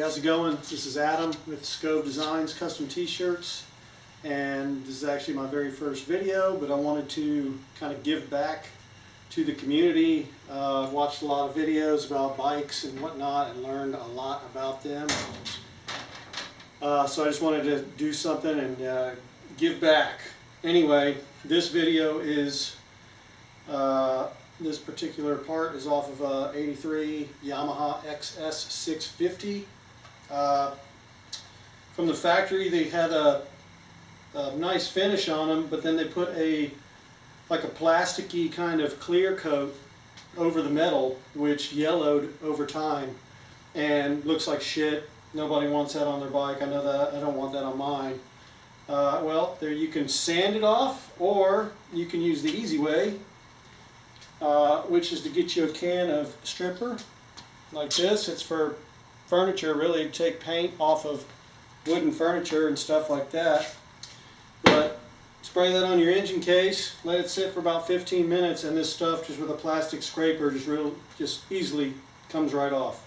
How's it going? This is Adam with Scove Designs Custom T-Shirts, and this is actually my very first video, but I wanted to kind of give back to the community. I've watched a lot of videos about bikes and whatnot and learned a lot about them. So I just wanted to do something and give back. Anyway, this video is, this particular part is off of a 83 Yamaha XS650. From the factory, they had a nice finish on them, but then they put like a plasticky kind of clear coat over the metal, which yellowed over time and looks like shit. Nobody wants that on their bike. I know that. I don't want that on mine. Well, there you can sand it off, or you can use the easy way, which is to get you a can of stripper like this. It's for furniture, really, to take paint off of wooden furniture and stuff like that. But spray that on your engine case, let it sit for about 15 minutes, and this stuff, just with a plastic scraper, just easily comes right off.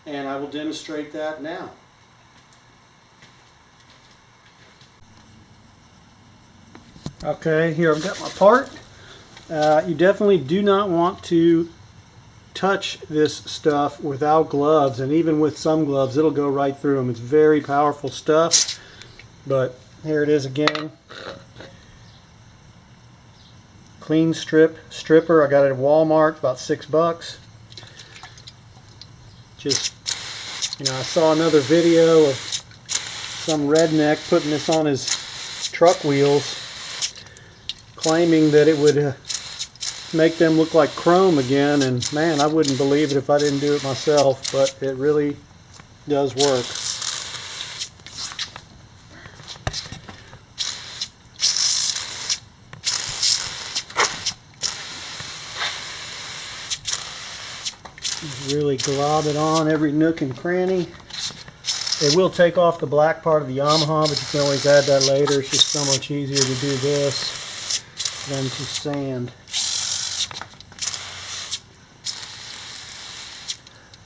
And I will demonstrate that now. Okay, here I've got my part. You definitely do not want to touch this stuff without gloves, and even with some gloves it'll go right through them. It's very powerful stuff, but here it is again. Clean stripper. I got it at Walmart, about $6. Just, you know, I saw another video of some redneck putting this on his truck wheels, claiming that it would make them look like chrome again, and man, I wouldn't believe it if I didn't do it myself, but it really does work. Just really glob it on every nook and cranny. It will take off the black part of the Yamaha, but you can always add that later. It's just so much easier to do this than to sand.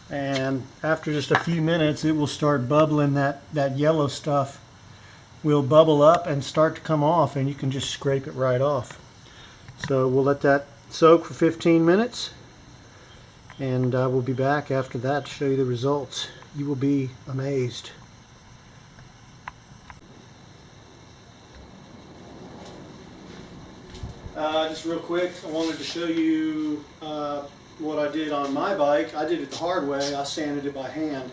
And after just a few minutes, it will start bubbling. That yellow stuff will bubble up and start to come off, and you can just scrape it right off. So we'll let that soak for 15 minutes, and we'll be back after that to show you the results. You will be amazed. Just real quick, I wanted to show you what I did on my bike. I did it the hard way. I sanded it by hand.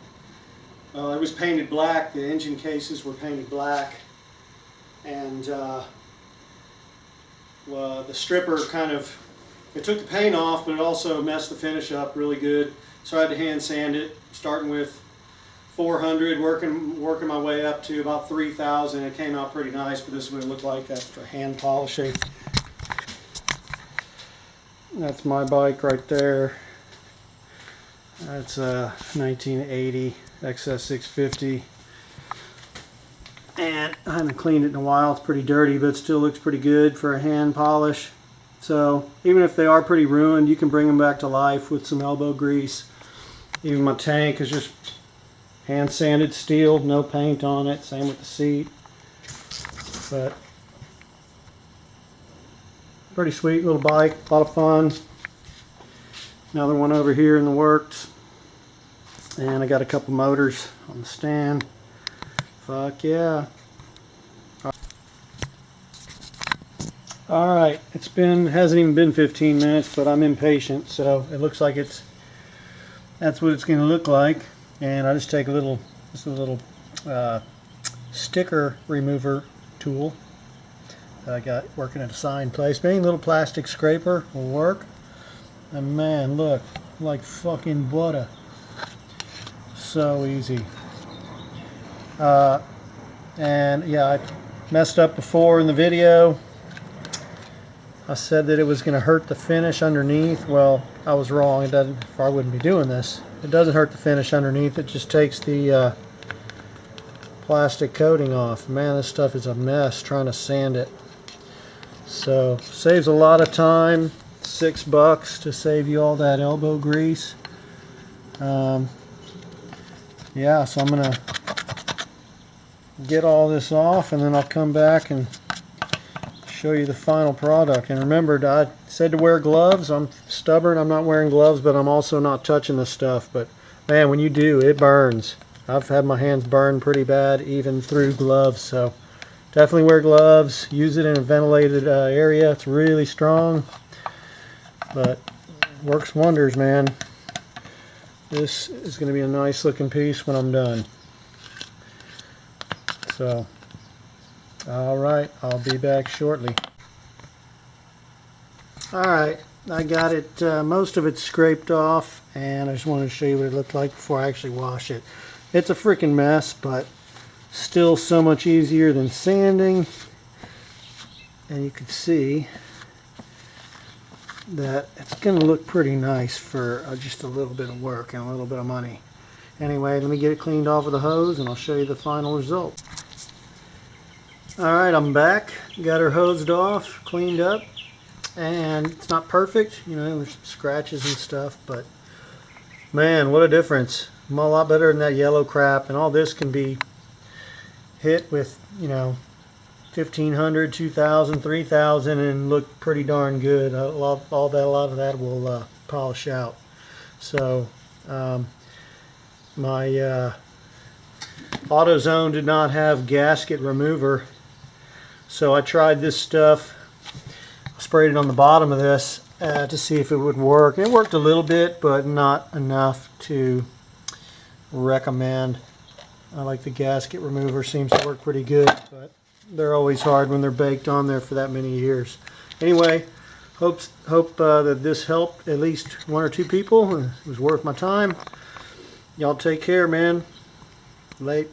It was painted black. The engine cases were painted black, and well, the stripper kind of, it took the paint off, but it also messed the finish up really good. So I had to hand sand it, starting with 400, working my way up to about 3,000. It came out pretty nice, but this is what it looked like after hand polishing. That's my bike right there. That's a 1980 XS650, and I haven't cleaned it in a while. It's pretty dirty, but it still looks pretty good for a hand polish. So even if they are pretty ruined, you can bring them back to life with some elbow grease. Even my tank is just hand sanded steel, no paint on it. Same with the seat. But pretty sweet little bike, a lot of fun. Another one over here in the works. And I got a couple motors on the stand. Fuck yeah. Alright, hasn't even been 15 minutes, but I'm impatient, so it looks like that's what it's going to look like. And I just take a little sticker remover tool that I got working at a sign place. Any little plastic scraper will work. And man, look, like fucking butter. So easy. And yeah, I messed up before in the video. I said that it was going to hurt the finish underneath. Well, I was wrong. It doesn't, or I wouldn't be doing this. It doesn't hurt the finish underneath. It just takes the plastic coating off. Man, this stuff is a mess trying to sand it. So saves a lot of time. $6 to save you all that elbow grease. yeah, so I'm gonna get all this off, and then I'll come back and show you the final product. And remember, I said to wear gloves. I'm stubborn, I'm not wearing gloves, but I'm also not touching this stuff. But man, when you do, it burns. I've had my hands burned pretty bad even through gloves, so definitely wear gloves. Use it in a ventilated area. It's really strong, but works wonders, man. This is going to be a nice looking piece when I'm done. So, alright, I'll be back shortly. Alright, I got it, most of it scraped off, and I just wanted to show you what it looked like before I actually wash it. It's a freaking mess, but still so much easier than sanding. And you can see that it's going to look pretty nice for just a little bit of work and a little bit of money. Anyway, let me get it cleaned off with a hose and I'll show you the final result. Alright, I'm back. Got her hosed off, cleaned up, and it's not perfect, you know, there's scratches and stuff, but man, what a difference. I'm a lot better than that yellow crap, and all this can be hit with, you know, 1,500, 2,000, 3,000 and look pretty darn good. A lot of that will polish out. So my AutoZone did not have gasket remover, so I tried this stuff. Sprayed it on the bottom of this to see if it would work. It worked a little bit, but not enough to recommend. I like the gasket remover, seems to work pretty good, but they're always hard when they're baked on there for that many years. Anyway, hope that this helped at least one or two people. It was worth my time. Y'all take care, man. Late.